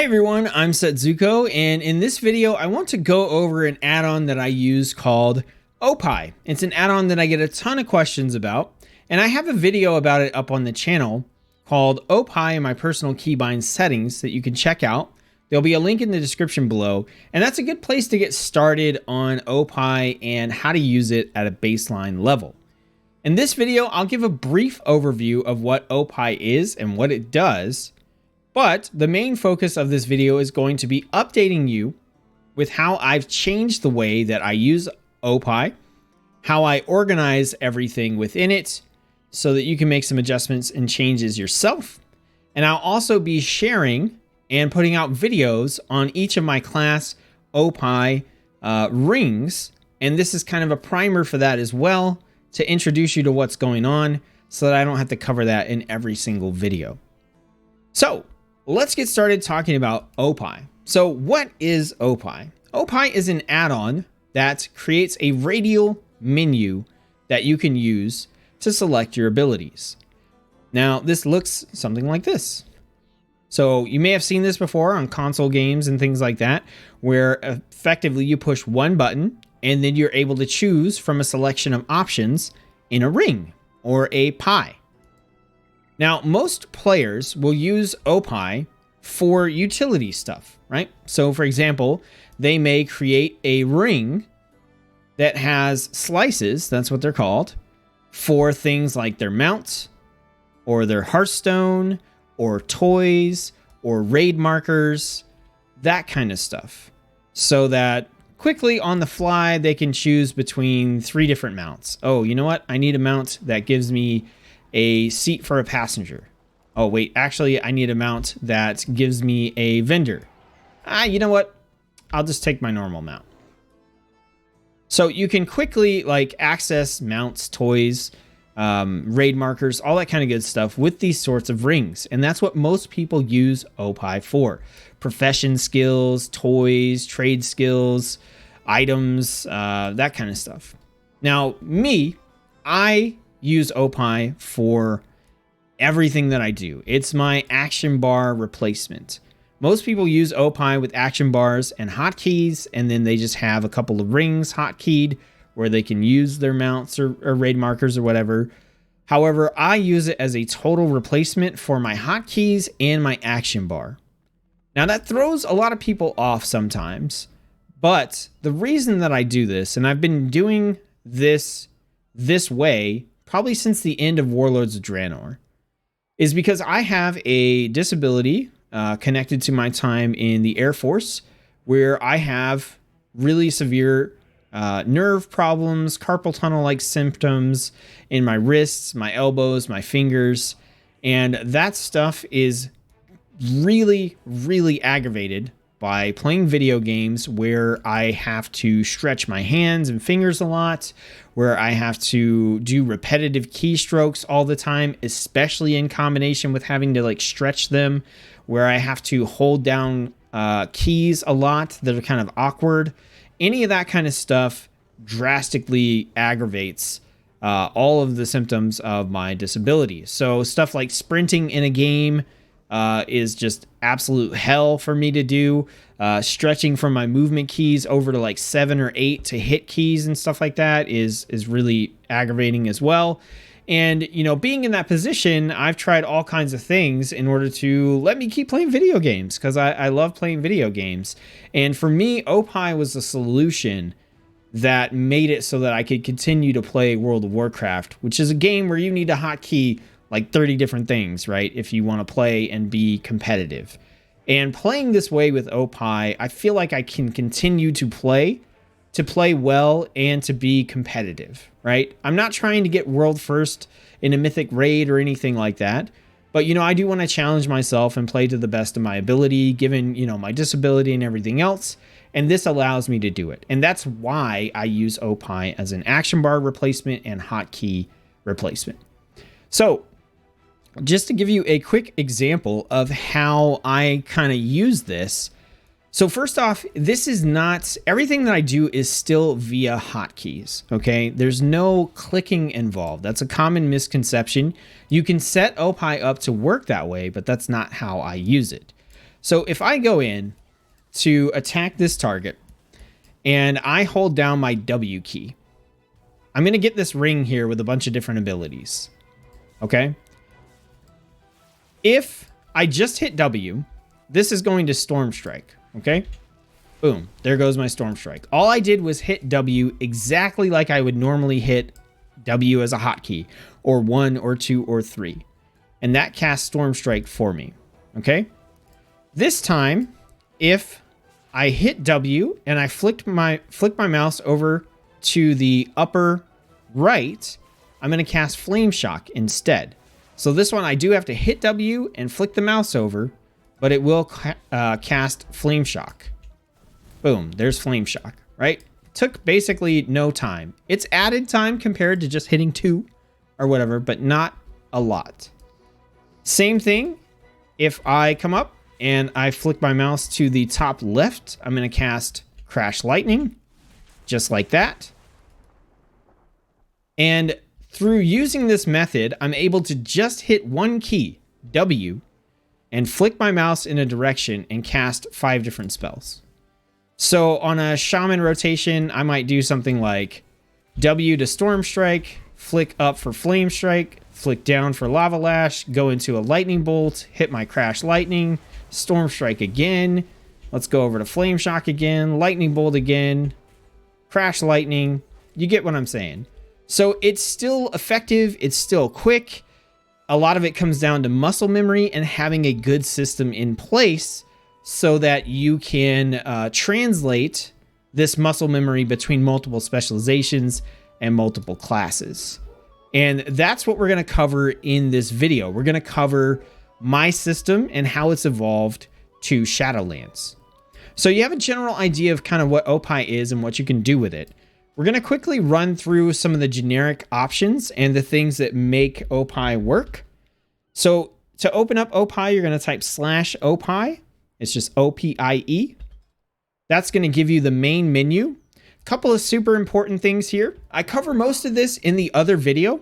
Hey everyone, I'm Tsetzuko, and in this video I want to go over an add-on that I use called OPie. It's an add-on that I get a ton of questions about, and I have a video about it up on the channel called OPie in my personal keybind settings that you can check out. There'll be a link in the description below, and that's a good place to get started on OPie and how to use it at a baseline level. In this video, I'll give a brief overview of what OPie is and what it does. But the main focus of this video is going to be updating you with how I've changed the way that I use OPie, how I organize everything within it so that you can make some adjustments and changes yourself. And I'll also be sharing and putting out videos on each of my class OPie rings. And this is kind of a primer for that as well, to introduce you to what's going on so that I don't have to cover that in every single video. So let's get started talking about OPie. So what is OPie? OPie is an add-on that creates a radial menu that you can use to select your abilities. Now, this looks something like this. So you may have seen this before on console games and things like that, where effectively you push one button and then you're able to choose from a selection of options in a ring or a pie. Now, most players will use OPie for utility stuff, right? So for example, they may create a ring that has slices, that's what they're called, for things like their mounts or their Hearthstone or toys or raid markers, that kind of stuff. So that quickly on the fly, they can choose between 3 different mounts. Oh, you know what? I need a mount that gives me a seat for a passenger. Oh wait, actually I need a mount that gives me a vendor. You know what? I'll just take my normal mount. So you can quickly access mounts, toys, raid markers, all that kind of good stuff with these sorts of rings. And that's what most people use OPie for. Profession skills, toys, trade skills, items, that kind of stuff. Now I use OPie for everything that I do. It's my action bar replacement. Most people use OPie with action bars and hotkeys, and then they just have a couple of rings hotkeyed where they can use their mounts or raid markers or whatever. However, I use it as a total replacement for my hotkeys and my action bar. Now that throws a lot of people off sometimes, but the reason that I do this, and I've been doing this way probably since the end of Warlords of Draenor, is because I have a disability connected to my time in the Air Force, where I have really severe nerve problems, carpal tunnel-like symptoms in my wrists, my elbows, my fingers, and that stuff is really, really aggravated by playing video games where I have to stretch my hands and fingers a lot, where I have to do repetitive keystrokes all the time, especially in combination with having to stretch them, where I have to hold down keys a lot that are kind of awkward. Any of that kind of stuff drastically aggravates all of the symptoms of my disability. So stuff like sprinting in a game is just absolute hell for me to do. Stretching from my movement keys over to 7 or 8 to hit keys and stuff like that is really aggravating as well. And, being in that position, I've tried all kinds of things in order to let me keep playing video games, because I love playing video games. And for me, OPie was the solution that made it so that I could continue to play World of Warcraft, which is a game where you need to hotkey 30 different things, right? If you want to play and be competitive. And playing this way with OPie, I feel like I can continue to play well and to be competitive, right? I'm not trying to get world first in a mythic raid or anything like that. But, I do want to challenge myself and play to the best of my ability, given, my disability and everything else. And this allows me to do it. And that's why I use OPie as an action bar replacement and hotkey replacement. So just to give you a quick example of how I kind of use this. So first off, this is not, everything that I do is still via hotkeys, okay? There's no clicking involved. That's a common misconception. You can set OPie up to work that way, but that's not how I use it. So if I go in to attack this target and I hold down my W key, I'm going to get this ring here with a bunch of different abilities. Okay. If I just hit W, this is going to Storm Strike. Okay. Boom. There goes my Storm Strike. All I did was hit W exactly like I would normally hit W as a hotkey, or 1 or 2 or 3. And that casts Storm Strike for me. Okay. This time, if I hit W and I flick my mouse over to the upper right, I'm going to cast Flame Shock instead. So this one I do have to hit W and flick the mouse over, but it will cast Flame Shock. Boom, there's Flame Shock, right? Took basically no time. It's added time compared to just hitting 2 or whatever, but not a lot. Same thing, if I come up and I flick my mouse to the top left, I'm going to cast Crash Lightning, just like that. And through using this method, I'm able to just hit one key, W, and flick my mouse in a direction and cast 5 different spells. So on a Shaman rotation, I might do something like W to Storm Strike, flick up for Flame Strike, flick down for Lava Lash, go into a Lightning Bolt, hit my Crash Lightning, Storm Strike again. Let's go over to Flame Shock again, Lightning Bolt again, Crash Lightning. You get what I'm saying. So it's still effective. It's still quick. A lot of it comes down to muscle memory and having a good system in place so that you can translate this muscle memory between multiple specializations and multiple classes. And that's what we're going to cover in this video. We're going to cover my system and how it's evolved to Shadowlands. So you have a general idea of kind of what OPie is and what you can do with it. We're going to quickly run through some of the generic options and the things that make OPie work. So to open up OPie, you're going to type /OPie. It's just OPIE. That's going to give you the main menu. A couple of super important things here. I cover most of this in the other video,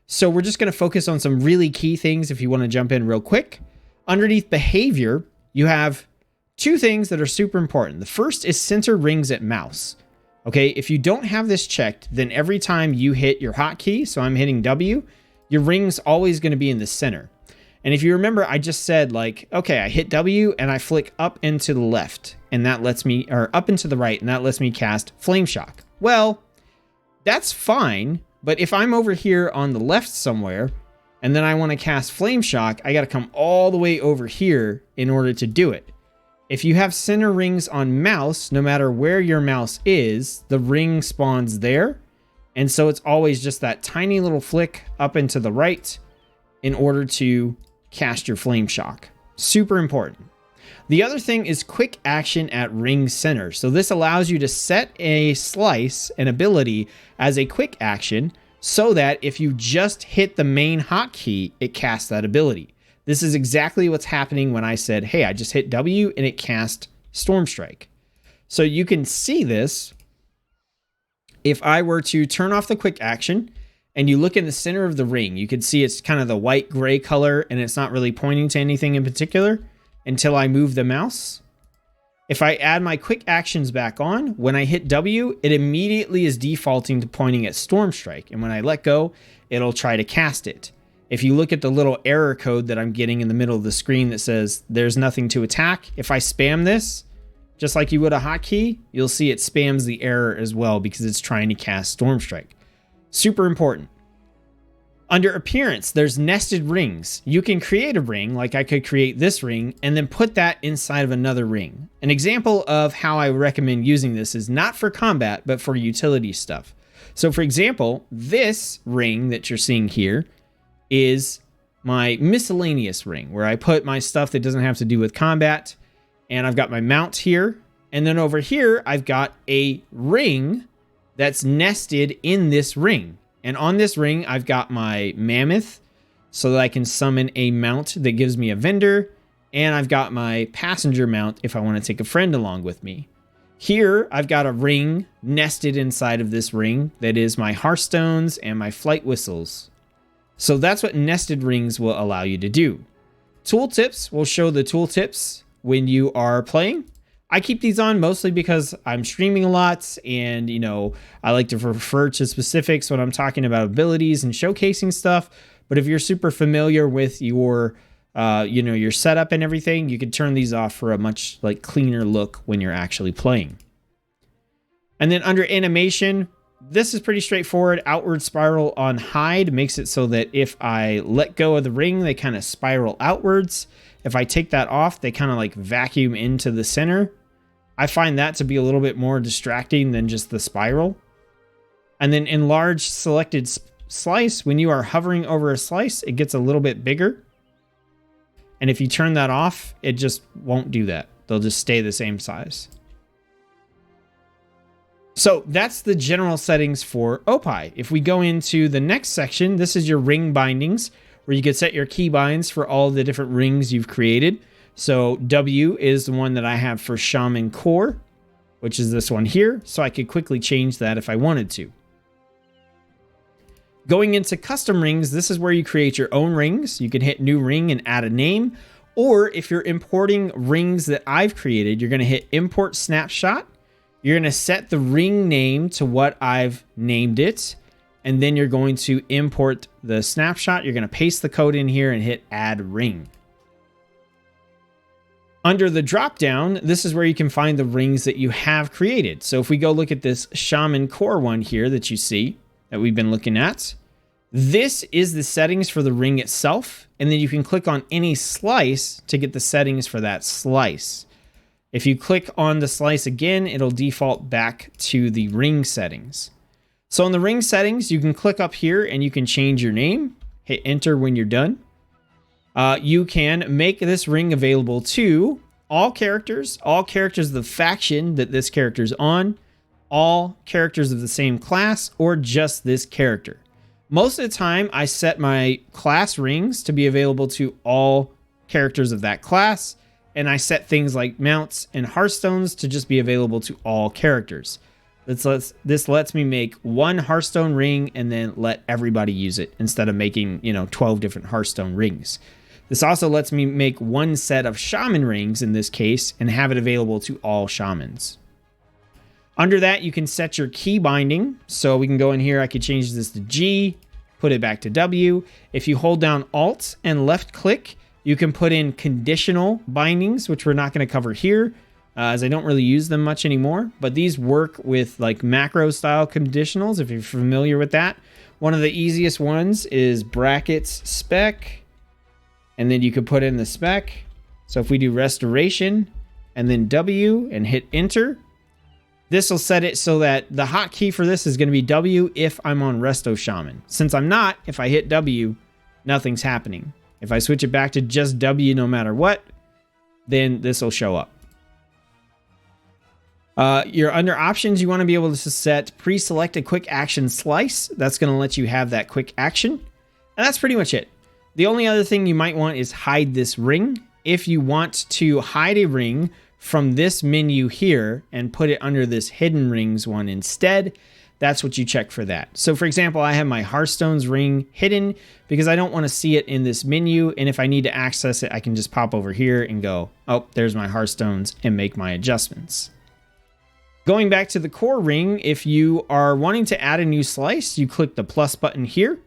so we're just going to focus on some really key things if you want to jump in real quick. Underneath behavior, you have 2 things that are super important. The first is center rings at mouse. Okay, if you don't have this checked, then every time you hit your hotkey, so I'm hitting W, your ring's always going to be in the center. And if you remember, I just said like, okay, I hit W and I flick up and to the left, and that lets me, or up and to the right, and that lets me cast Flame Shock. Well, that's fine, but if I'm over here on the left somewhere, and then I want to cast Flame Shock, I got to come all the way over here in order to do it. If you have center rings on mouse, no matter where your mouse is, the ring spawns there. And so it's always just that tiny little flick up and to the right in order to cast your Flame Shock. Super important. The other thing is quick action at ring center. So this allows you to set a slice, an ability, as a quick action so that if you just hit the main hotkey, it casts that ability. This is exactly what's happening when I said, hey, I just hit W and it cast Storm Strike. So you can see this. If I were to turn off the quick action and you look in the center of the ring, you can see it's kind of the white gray color and it's not really pointing to anything in particular until I move the mouse. If I add my quick actions back on, when I hit W, it immediately is defaulting to pointing at Storm Strike. And when I let go, it'll try to cast it. If you look at the little error code that I'm getting in the middle of the screen that says there's nothing to attack, if I spam this, just like you would a hotkey, you'll see it spams the error as well because it's trying to cast Storm Strike. Super important. Under appearance, there's nested rings. You can create a ring, like I could create this ring, and then put that inside of another ring. An example of how I recommend using this is not for combat, but for utility stuff. So for example, this ring that you're seeing here is my miscellaneous ring, where I put my stuff that doesn't have to do with combat, and I've got my mount here, and then over here, I've got a ring that's nested in this ring. And on this ring, I've got my mammoth so that I can summon a mount that gives me a vendor. And I've got my passenger mount if I want to take a friend along with me. Here, I've got a ring nested inside of this ring that is my hearthstones and my flight whistles. So that's what nested rings will allow you to do. Tooltips will show the tooltips when you are playing. I keep these on mostly because I'm streaming a lot, and you know, I like to refer to specifics when I'm talking about abilities and showcasing stuff. But if you're super familiar with your you know, your setup and everything, you can turn these off for a much like cleaner look when you're actually playing. And then under animation, this is pretty straightforward. Outward spiral on hide makes it so that if I let go of the ring, they kind of spiral outwards. If I take that off, they kind of like vacuum into the center. I find that to be a little bit more distracting than just the spiral. And then enlarge selected slice, when you are hovering over a slice, it gets a little bit bigger. And if you turn that off, it just won't do that. They'll just stay the same size. So that's the general settings for OPie. If we go into the next section, this is your ring bindings, where you can set your key binds for all the different rings you've created. So W is the one that I have for Shaman Core, which is this one here. So I could quickly change that if I wanted to. Going into custom rings, this is where you create your own rings. You can hit new ring and add a name. Or if you're importing rings that I've created, you're going to hit import snapshot. You're going to set the ring name to what I've named it. And then you're going to import the snapshot. You're going to paste the code in here and hit add ring. Under the drop-down, this is where you can find the rings that you have created. So if we go look at this Shaman Core one here that you see, that we've been looking at, this is the settings for the ring itself. And then you can click on any slice to get the settings for that slice. If you click on the slice again, it'll default back to the ring settings. So in the ring settings, you can click up here and you can change your name, hit enter when you're done. You can make this ring available to all characters of the faction that this character's on, all characters of the same class, or just this character. Most of the time, I set my class rings to be available to all characters of that class, and I set things like mounts and hearthstones to just be available to all characters. This lets me make one hearthstone ring and then let everybody use it instead of making, 12 different hearthstone rings. This also lets me make one set of shaman rings in this case and have it available to all shamans. Under that, you can set your key binding. So we can go in here. I could change this to G, put it back to W. If you hold down Alt and left click, you can put in conditional bindings, which we're not going to cover here, as I don't really use them much anymore. But these work with like macro style conditionals, if you're familiar with that. One of the easiest ones is brackets spec. And then you can put in the spec. So if we do restoration and then W and hit enter, this will set it so that the hotkey for this is going to be W if I'm on Resto Shaman. Since I'm not, if I hit W, nothing's happening. If I switch it back to just W no matter what, then this will show up. You're under options. You want to be able to set pre-select a quick action slice. That's going to let you have that quick action. And that's pretty much it. The only other thing you might want is hide this ring. If you want to hide a ring from this menu here and put it under this hidden rings one instead, that's what you check for that. So for example, I have my Hearthstone's ring hidden because I don't want to see it in this menu. And if I need to access it, I can just pop over here and go, oh, there's my Hearthstones, and make my adjustments. Going back to the core ring, if you are wanting to add a new slice, you click the plus button here.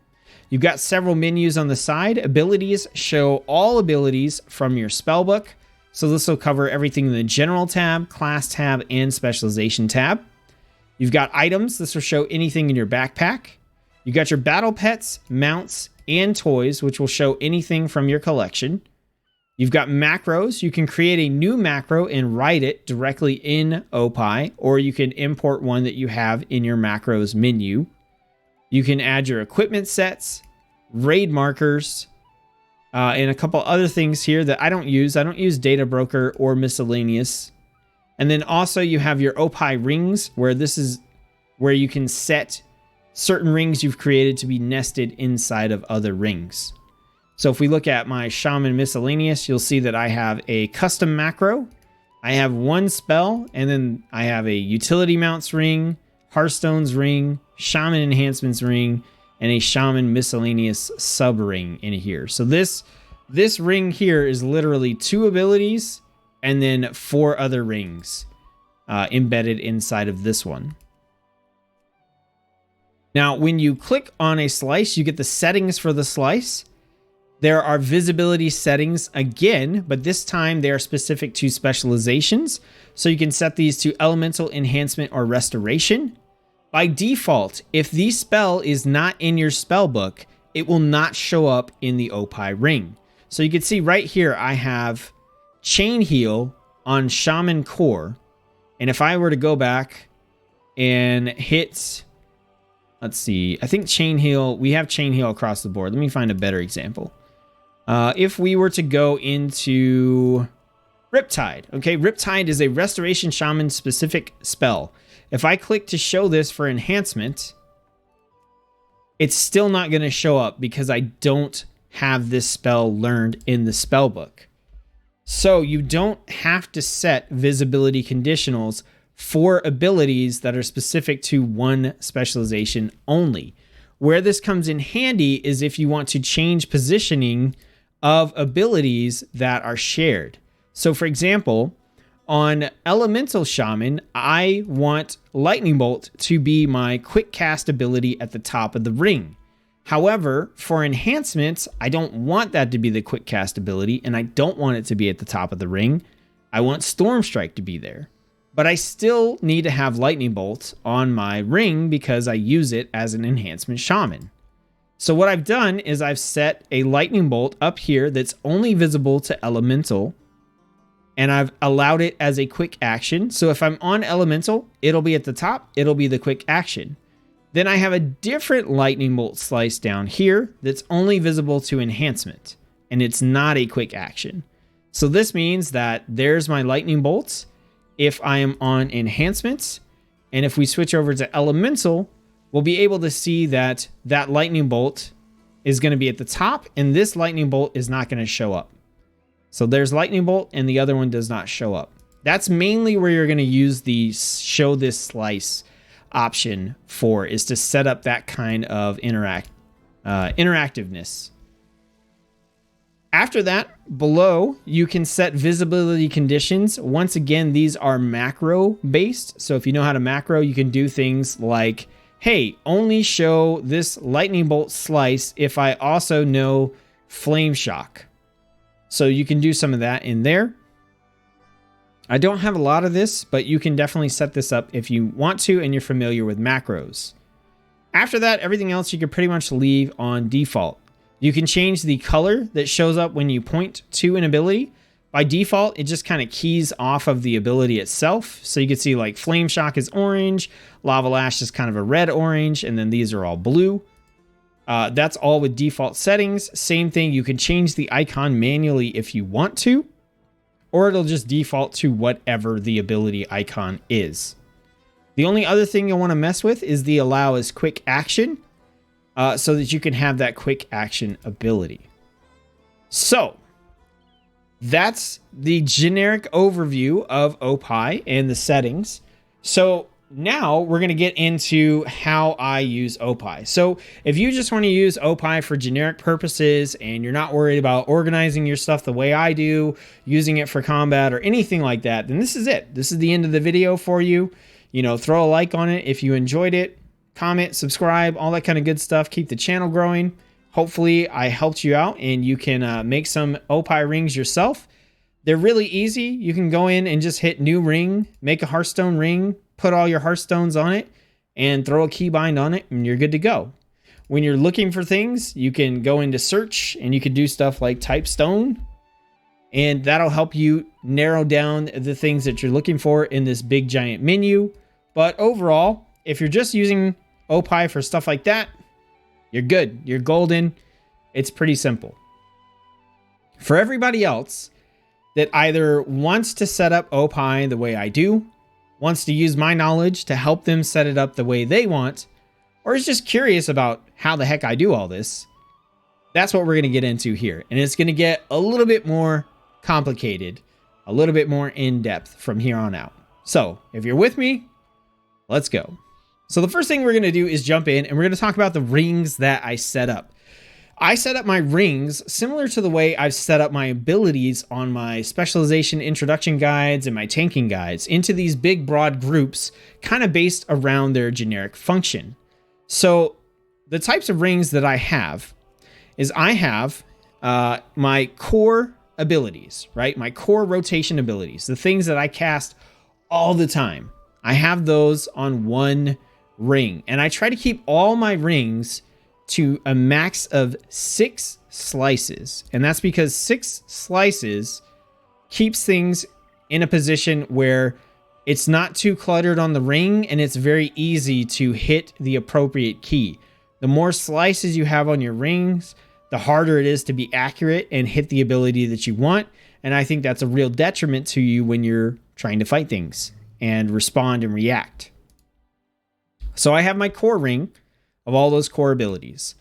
You've got several menus on the side. Abilities show all abilities from your spellbook. So this will cover everything in the general tab, class tab, and specialization tab. You've got items. This will show anything in your backpack. You got your battle pets, mounts, and toys, which will show anything from your collection. You've got macros. You can create a new macro and write it directly in OPie, or you can import one that you have in your macros menu. You can add your equipment sets, raid markers, and a couple other things here that I don't use. I don't use data broker or miscellaneous. And then also you have your OPie rings, where this is where you can set certain rings you've created to be nested inside of other rings. So if we look at my Shaman Miscellaneous, you'll see that I have a custom macro. I have one spell, and then I have a utility mounts ring, Hearthstone's ring, Shaman Enhancements ring, and a Shaman Miscellaneous sub ring in here. So this ring here is literally 2 abilities and then 4 other rings embedded inside of this one. Now, when you click on a slice, you get the settings for the slice. There are visibility settings again, but this time they are specific to specializations. So you can set these to elemental, enhancement, or restoration. By default, if the spell is not in your spell book, it will not show up in the OPie ring. So you can see right here, I have Chain Heal on Shaman Core. And if I were to go back and hit, let's see, I think Chain Heal, we have Chain Heal across the board. Let me find a better example. If we were to go into Riptide, okay, Riptide is a Restoration Shaman specific spell. If I click to show this for enhancement, it's still not going to show up because I don't have this spell learned in the spell book. So you don't have to set visibility conditionals for abilities that are specific to one specialization only. Where this comes in handy is if you want to change positioning of abilities that are shared. So for example, on Elemental Shaman, I want Lightning Bolt to be my quick cast ability at the top of the ring. However, for enhancements, I don't want that to be the quick cast ability, and I don't want it to be at the top of the ring. I want Storm Strike to be there. But I still need to have Lightning Bolt on my ring because I use it as an enhancement shaman. So what I've done is I've set a Lightning Bolt up here that's only visible to Elemental, and I've allowed it as a quick action. So if I'm on Elemental, it'll be at the top, it'll be the quick action. Then I have a different Lightning Bolt slice down here that's only visible to enhancement, and it's not a quick action. So this means that there's my Lightning Bolts if I am on enhancements, and if we switch over to Elemental, we'll be able to see that that Lightning Bolt is going to be at the top, and this Lightning Bolt is not going to show up. So there's Lightning Bolt, and the other one does not show up. That's mainly where you're going to use the show this slice option for, is to set up that kind of interactiveness. After that, below, you can set visibility conditions. Once again, these are macro based. So if you know how to macro, you can do things like, hey, only show this Lightning Bolt slice if I also know Flame Shock. So you can do some of that in there. I don't have a lot of this, but you can definitely set this up if you want to and you're familiar with macros. After that, everything else you can pretty much leave on default. You can change the color that shows up when you point to an ability. By default, it just kind of keys off of the ability itself. So you can see like Flame Shock is orange, Lava Lash is kind of a red-orange, and then these are all blue. That's all with default settings. Same thing, you can change the icon manually if you want to, or it'll just default to whatever the ability icon is. The only other thing you'll want to mess with is the allow as quick action, so that you can have that quick action ability. So that's the generic overview of OPie and the settings. So now we're going to get into how I use OPie. So if you just want to use OPie for generic purposes and you're not worried about organizing your stuff the way I do, using it for combat or anything like that, then this is it. This is the end of the video for you. You know, throw a like on it if you enjoyed it. Comment, subscribe, all that kind of good stuff. Keep the channel growing. Hopefully I helped you out and you can make some OPie rings yourself. They're really easy. You can go in and just hit new ring, make a Hearthstone ring, put all your Hearthstones on it, and throw a keybind on it, and you're good to go. When you're looking for things, you can go into search, and you can do stuff like type stone, and that'll help you narrow down the things that you're looking for in this big giant menu. But overall, if you're just using OPie for stuff like that, you're good. You're golden. It's pretty simple. For everybody else that either wants to set up OPie the way I do, wants to use my knowledge to help them set it up the way they want, or is just curious about how the heck I do all this, that's what we're going to get into here. And it's going to get a little bit more complicated, a little bit more in-depth from here on out. So if you're with me, let's go. So the first thing we're going to do is jump in and we're going to talk about the rings that I set up. I set up my rings similar to the way I've set up my abilities on my specialization introduction guides and my tanking guides into these big broad groups kind of based around their generic function. So the types of rings that I have is I have my core abilities, right? My core rotation abilities, the things that I cast all the time. I have those on one ring, and I try to keep all my rings to a max of 6 slices. And that's because 6 slices keeps things in a position where it's not too cluttered on the ring and it's very easy to hit the appropriate key. The more slices you have on your rings, the harder it is to be accurate and hit the ability that you want. And I think that's a real detriment to you when you're trying to fight things and respond and react. So I have my core ring of all those core abilities.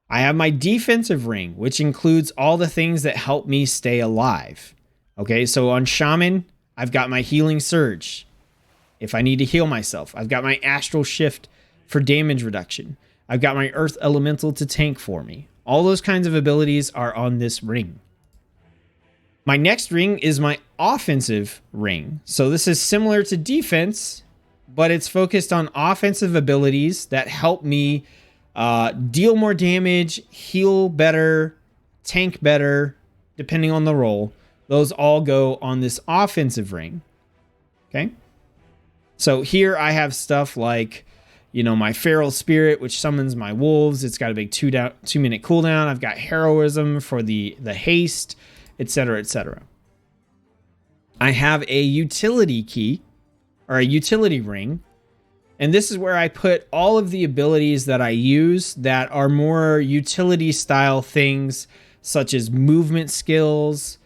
I have my defensive ring, which includes all the things that help me stay alive. Okay, so on Shaman, I've got my healing surge if I need to heal myself. I've got my astral shift for damage reduction. I've got my earth elemental to tank for me. All those kinds of abilities are on this ring. My next ring is my offensive ring. So this is similar to defense, but it's focused on offensive abilities that help me deal more damage, heal better, tank better, depending on the role. Those all go on this offensive ring. Okay. So here I have stuff like, my feral spirit, which summons my wolves. It's got a big 2-minute cooldown. I've got heroism for the haste, etc., etc. I have a utility key, or a utility ring. And this is where I put all of the abilities that I use that are more utility style things, such as movement skills,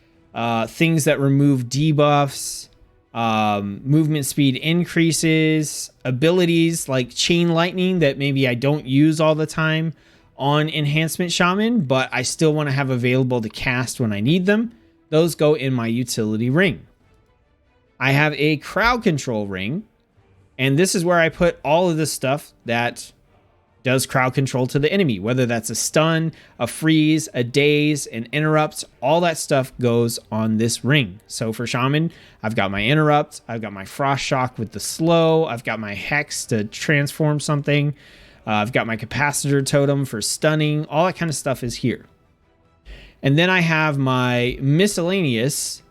things that remove debuffs, movement speed increases, abilities like chain lightning that maybe I don't use all the time on enhancement shaman, but I still want to have available to cast when I need them. Those go in my utility ring. I have a crowd control ring, and this is where I put all of the stuff that does crowd control to the enemy, whether that's a stun, a freeze, a daze, an interrupt. All that stuff goes on this ring. So for Shaman, I've got my interrupt, I've got my frost shock with the slow, I've got my hex to transform something, I've got my capacitor totem for stunning. All that kind of stuff is here. And then I have my miscellaneous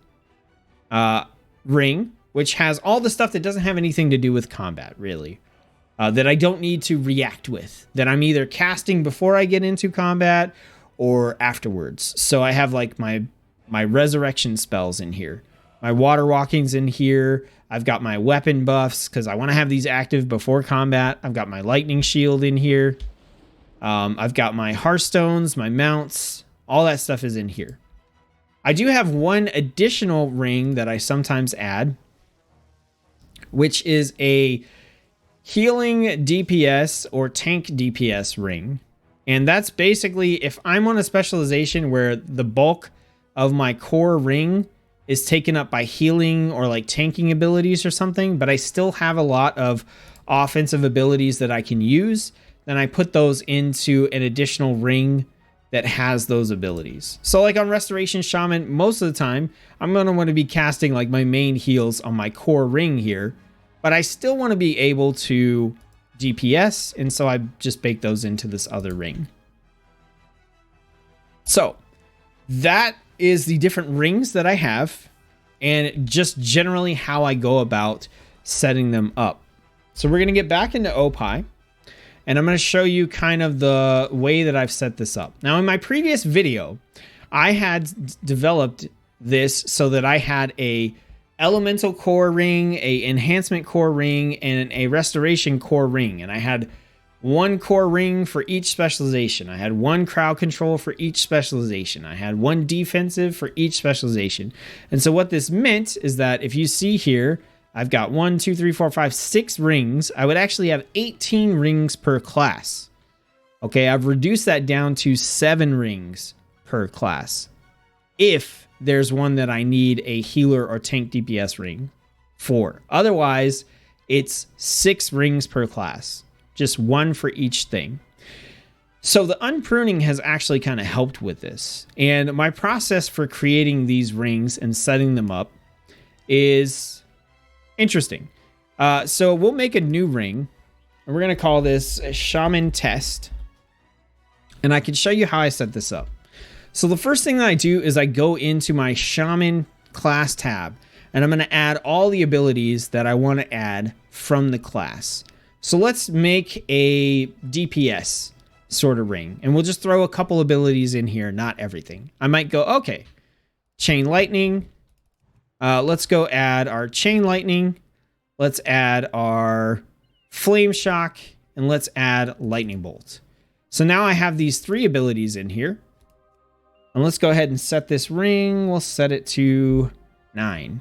ring, which has all the stuff that doesn't have anything to do with combat, really. That I don't need to react with, that I'm either casting before I get into combat or afterwards. So I have like my resurrection spells in here, my water walking's in here. I've got my weapon buffs because I want to have these active before combat. I've got my lightning shield in here. I've got my hearthstones, my mounts, all that stuff is in here. I do have one additional ring that I sometimes add, which is a healing DPS or tank DPS ring. And that's basically if I'm on a specialization where the bulk of my core ring is taken up by healing or like tanking abilities or something, but I still have a lot of offensive abilities that I can use, then I put those into an additional ring that has those abilities. So like on Restoration Shaman, most of the time, I'm going to want to be casting like my main heals on my core ring here, but I still want to be able to DPS, and so I just bake those into this other ring. So that is the different rings that I have, and just generally how I go about setting them up. So we're going to get back into OPie, and I'm going to show you kind of the way that I've set this up. Now in my previous video, I had developed this so that I had a elemental core ring, a enhancement core ring, and a restoration core ring. And I had one core ring for each specialization. I had one crowd control for each specialization. I had one defensive for each specialization. And so what this meant is that if you see here, I've got 1, 2, 3, 4, 5, 6 rings. I would actually have 18 rings per class. Okay, I've reduced that down to 7 rings per class. If there's one that I need a healer or tank DPS ring for. Otherwise, it's 6 rings per class. Just one for each thing. So the unpruning has actually kind of helped with this. And my process for creating these rings and setting them up is interesting. So we'll make a new ring, and we're going to call this Shaman Test. And I can show you how I set this up. So the first thing that I do is I go into my Shaman class tab, and I'm going to add all the abilities that I want to add from the class. So let's make a DPS sort of ring, and we'll just throw a couple abilities in here, not everything. I might go, okay, Chain Lightning. Let's go add our Chain Lightning. Let's add our Flame Shock, and let's add Lightning Bolt. So now I have these 3 abilities in here. And let's go ahead and set this ring. We'll set it to 9.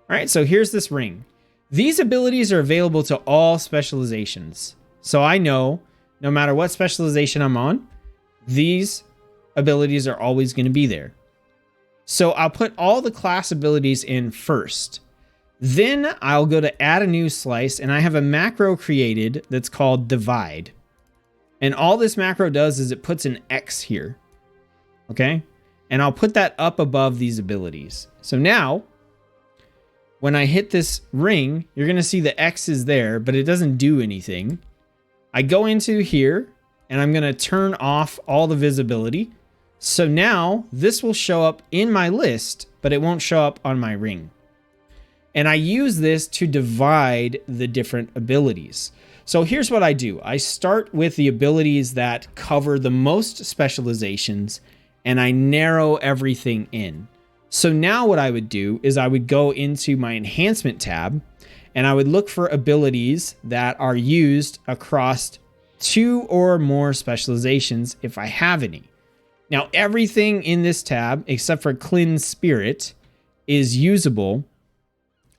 All right, so here's this ring. These abilities are available to all specializations. So I know no matter what specialization I'm on, these abilities are always going to be there. So I'll put all the class abilities in first. Then I'll go to add a new slice, and I have a macro created that's called divide. And all this macro does is it puts an X here. Okay? And I'll put that up above these abilities. So now, when I hit this ring, you're going to see the X is there, but it doesn't do anything. I go into here, and I'm going to turn off all the visibility. So now this will show up in my list, but it won't show up on my ring. And I use this to divide the different abilities. So here's what I do. I start with the abilities that cover the most specializations, and I narrow everything in. So now what I would do is I would go into my enhancement tab, and I would look for abilities that are used across 2 or more specializations if I have any. Now, everything in this tab, except for Cleanse Spirit, is usable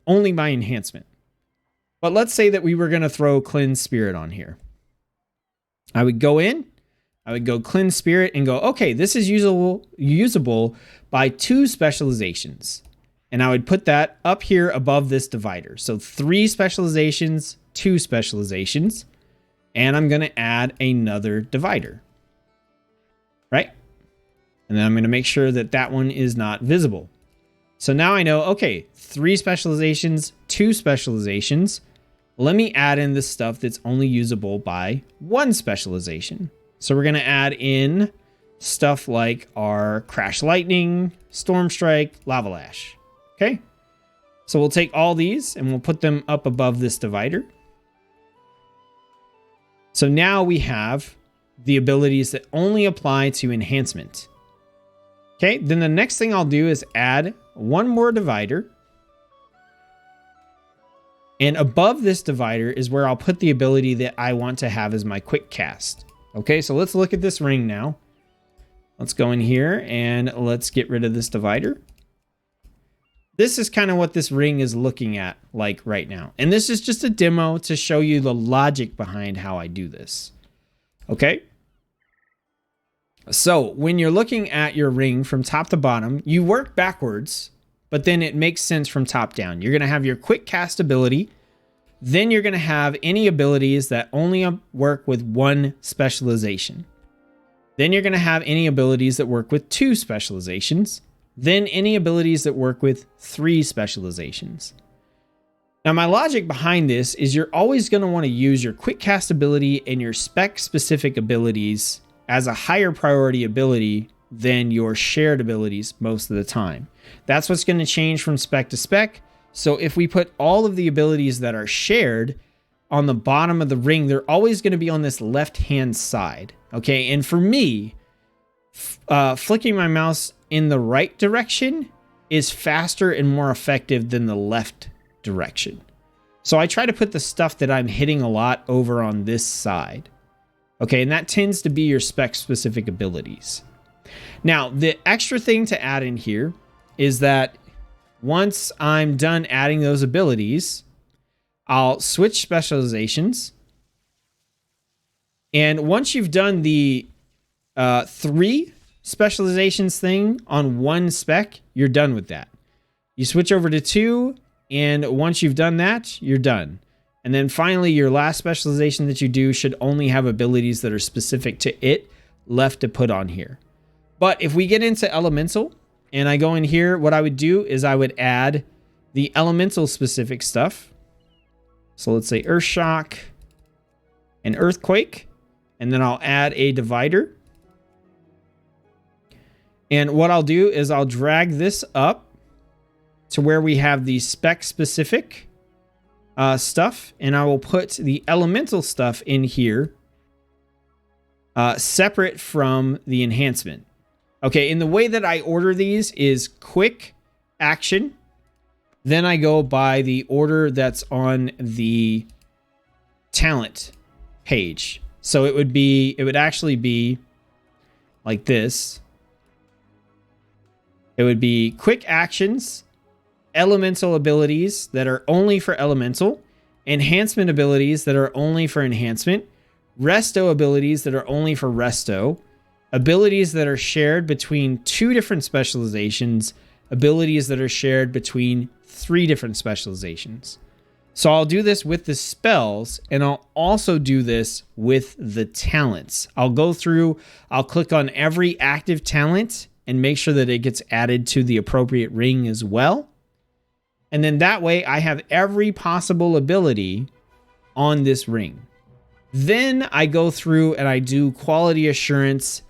only by enhancement. But let's say that we were going to throw Cleanse Spirit on here. I would go in, I would go Cleanse Spirit and go, okay, this is usable by 2 specializations. And I would put that up here above this divider. So 3 specializations, 2 specializations, and I'm going to add another divider, right? And then I'm going to make sure that that one is not visible. So now I know, okay, 3 specializations, 2 specializations. Let me add in the stuff that's only usable by 1 specialization. So we're going to add in stuff like our Crash Lightning, Storm Strike, Lava Lash. Okay, so we'll take all these and we'll put them up above this divider. So now we have the abilities that only apply to enhancement. Okay, then the next thing I'll do is add 1 more divider. And above this divider is where I'll put the ability that I want to have as my quick cast. Okay, so let's look at this ring now. Let's go in here and let's get rid of this divider. This is kind of what this ring is looking at like right now. And this is just a demo to show you the logic behind how I do this. Okay. So when you're looking at your ring from top to bottom, you work backwards, but then it makes sense from top down. You're going to have your quick cast ability. Then you're going to have any abilities that only work with 1 specialization. Then you're going to have any abilities that work with 2 specializations. Then any abilities that work with 3 specializations. Now my logic behind this is you're always going to want to use your quick cast ability and your spec specific abilities as a higher priority ability than your shared abilities most of the time. That's what's going to change from spec to spec. So if we put all of the abilities that are shared on the bottom of the ring, they're always going to be on this left-hand side. Okay, and for me, flicking my mouse in the right direction is faster and more effective than the left direction. So I try to put the stuff that I'm hitting a lot over on this side. Okay, and that tends to be your spec-specific abilities. Now, the extra thing to add in here is that once I'm done adding those abilities, I'll switch specializations. And once you've done the 3 specializations thing on 1 spec, you're done with that. You switch over to 2, and once you've done that, you're done. And then finally, your last specialization that you do should only have abilities that are specific to it, left to put on here. But if we get into elemental and I go in here, what I would do is I would add the elemental specific stuff. So let's say earth shock and earthquake, and then I'll add a divider. And what I'll do is I'll drag this up to where we have the spec specific stuff, and I will put the elemental stuff in here separate from the enhancement. Okay, and the way that I order these is quick action. Then I go by the order that's on the talent page. So it would actually be like this. It would be quick actions, elemental abilities that are only for elemental, enhancement abilities that are only for enhancement, resto abilities that are only for resto, abilities that are shared between 2 different specializations, abilities that are shared between 3 different specializations. So I'll do this with the spells, and I'll also do this with the talents. I'll go through, I'll click on every active talent and make sure that it gets added to the appropriate ring as well. And then that way I have every possible ability on this ring. Then I go through and I do quality assurance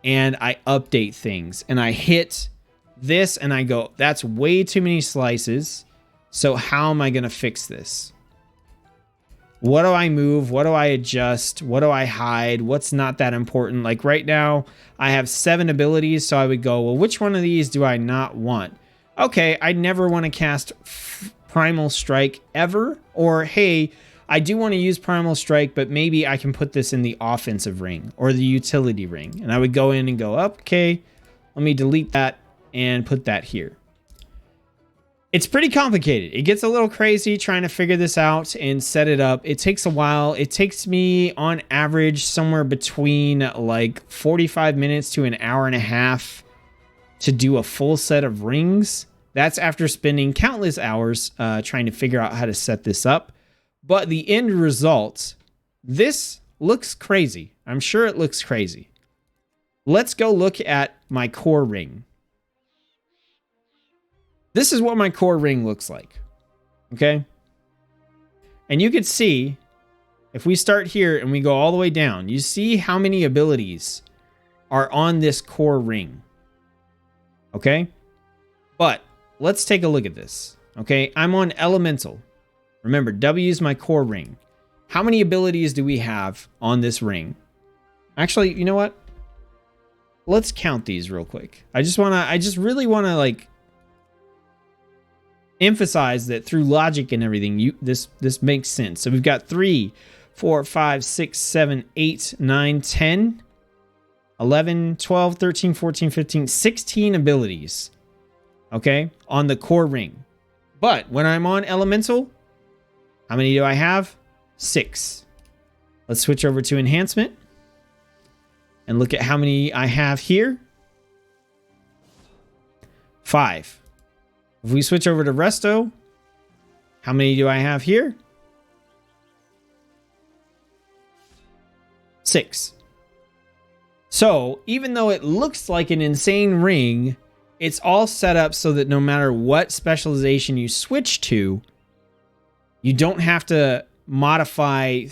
and I update things. And I hit this and I go, that's way too many slices. So how am I going to fix this? What do I move? What do I adjust? What do I hide? What's not that important? Like right now, I have 7 abilities. So I would go, well, which one of these do I not want? Okay, I never want to cast Primal Strike ever. Or, hey, I do want to use Primal Strike, but maybe I can put this in the offensive ring or the utility ring. And I would go in and go, okay, let me delete that and put that here. It's pretty complicated. It gets a little crazy trying to figure this out and set it up. It takes a while. It takes me on average somewhere between like 45 minutes to an hour and a half to do a full set of rings. That's after spending countless hours trying to figure out how to set this up. But the end result, this looks crazy. I'm sure it looks crazy. Let's go look at my core ring. This is what my core ring looks like. Okay? And you can see, if we start here and we go all the way down, you see how many abilities are on this core ring. Okay? But let's take a look at this. Okay? I'm on elemental. Remember, W is my core ring. How many abilities do we have on this ring? Actually, you know what? Let's count these real quick. I just really want to like emphasize that through logic and everything, this makes sense. So we've got 3, 4, 5, 6, 7, 8, 9, 10, 11, 12, 13, 14, 15, 16 abilities. Okay? On the core ring. But when I'm on elemental, how many do I have? 6. Let's switch over to enhancement and look at how many I have here. 5. If we switch over to resto, how many do I have here? 6. So even though it looks like an insane ring, it's all set up so that no matter what specialization you switch to, you don't have to modify,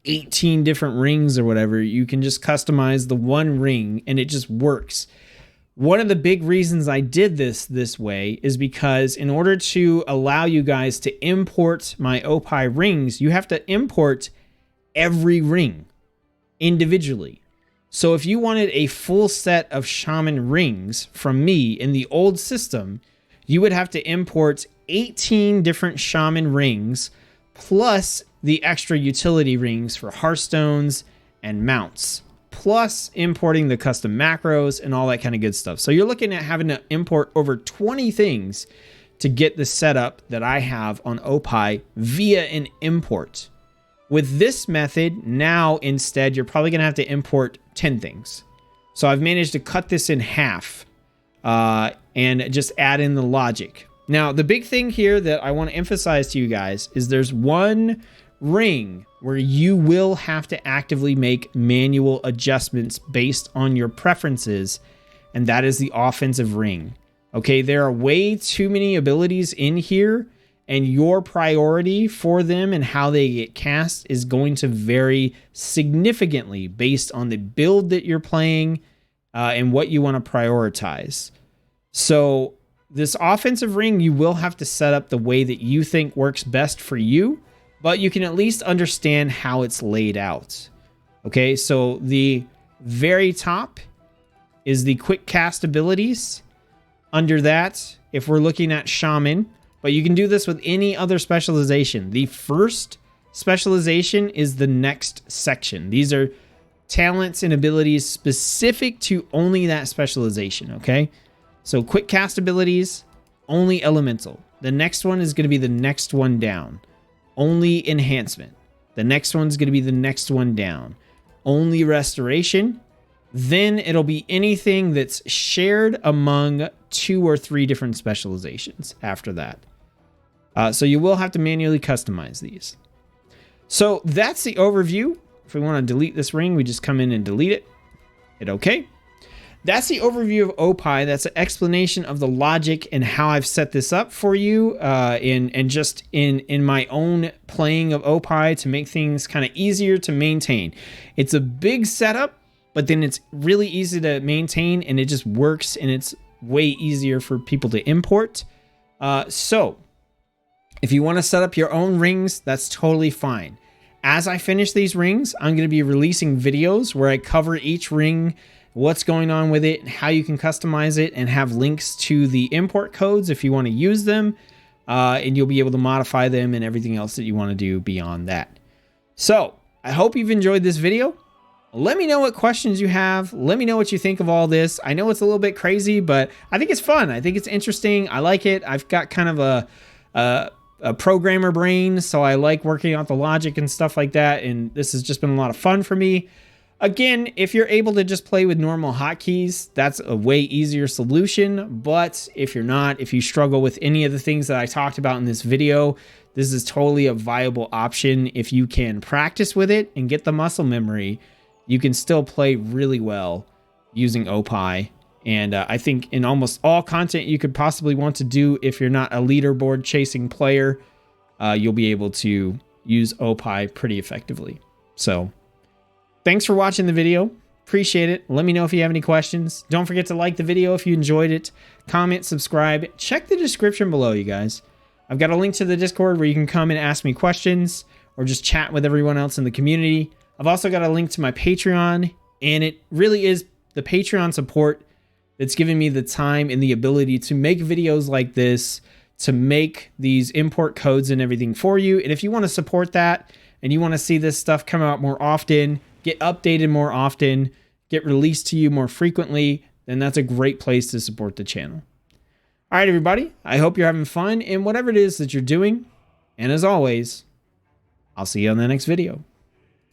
18 different rings or whatever. You can just customize the one ring and it just works. One of the big reasons I did this way is because in order to allow you guys to import my OPie rings, you have to import every ring individually. So if you wanted a full set of shaman rings from me in the old system, you would have to import 18 different shaman rings plus the extra utility rings for hearthstones and mounts, plus importing the custom macros and all that kind of good stuff. So you're looking at having to import over 20 things to get the setup that I have on OPie via an import. With this method, now instead, you're probably going to have to import 10 things. So I've managed to cut this in half and just add in the logic. Now, the big thing here that I want to emphasize to you guys is there's one ring where you will have to actively make manual adjustments based on your preferences, and that is the offensive ring. Okay, there are way too many abilities in here, and your priority for them and how they get cast is going to vary significantly based on the build that you're playing and what you want to prioritize. So this offensive ring, you will have to set up the way that you think works best for you, but you can at least understand how it's laid out. Okay, so the very top is the quick cast abilities. Under that, if we're looking at Shaman, but you can do this with any other specialization. The first specialization is the next section. These are talents and abilities specific to only that specialization, okay? So quick cast abilities, only elemental. The next one is going to be the next one down. Only enhancement. The next one's going to be the next one down. Only restoration. Then it'll be anything that's shared among 2 or 3 different specializations after that. So you will have to manually customize these. So that's the overview. If we want to delete this ring, we just come in and delete it. Hit OK. That's the overview of OPie. That's an explanation of the logic and how I've set this up for you and just in my own playing of OPie to make things kind of easier to maintain. It's a big setup, but then it's really easy to maintain and it just works and it's way easier for people to import. So if you want to set up your own rings, that's totally fine. As I finish these rings, I'm going to be releasing videos where I cover each ring, what's going on with it, how you can customize it, and have links to the import codes if you want to use them. And you'll be able to modify them and everything else that you want to do beyond that. So I hope you've enjoyed this video. Let me know what questions you have. Let me know what you think of all this. I know it's a little bit crazy, but I think it's fun. I think it's interesting. I like it. I've got kind of a programmer brain, so I like working out the logic and stuff like that. And this has just been a lot of fun for me. Again, if you're able to just play with normal hotkeys, that's a way easier solution. But if you're not, if you struggle with any of the things that I talked about in this video, this is totally a viable option. If you can practice with it and get the muscle memory, you can still play really well using OPie. And I think in almost all content you could possibly want to do, if you're not a leaderboard chasing player, you'll be able to use OPie pretty effectively. So thanks for watching the video. Appreciate it. Let me know if you have any questions. Don't forget to like the video if you enjoyed it. Comment, subscribe. Check the description below, you guys. I've got a link to the Discord where you can come and ask me questions or just chat with everyone else in the community. I've also got a link to my Patreon, and it really is the Patreon support that's given me the time and the ability to make videos like this, to make these import codes and everything for you. And if you want to support that and you want to see this stuff come out more often, get updated more often, get released to you more frequently, then that's a great place to support the channel. All right, everybody, I hope you're having fun in whatever it is that you're doing. And as always, I'll see you on the next video.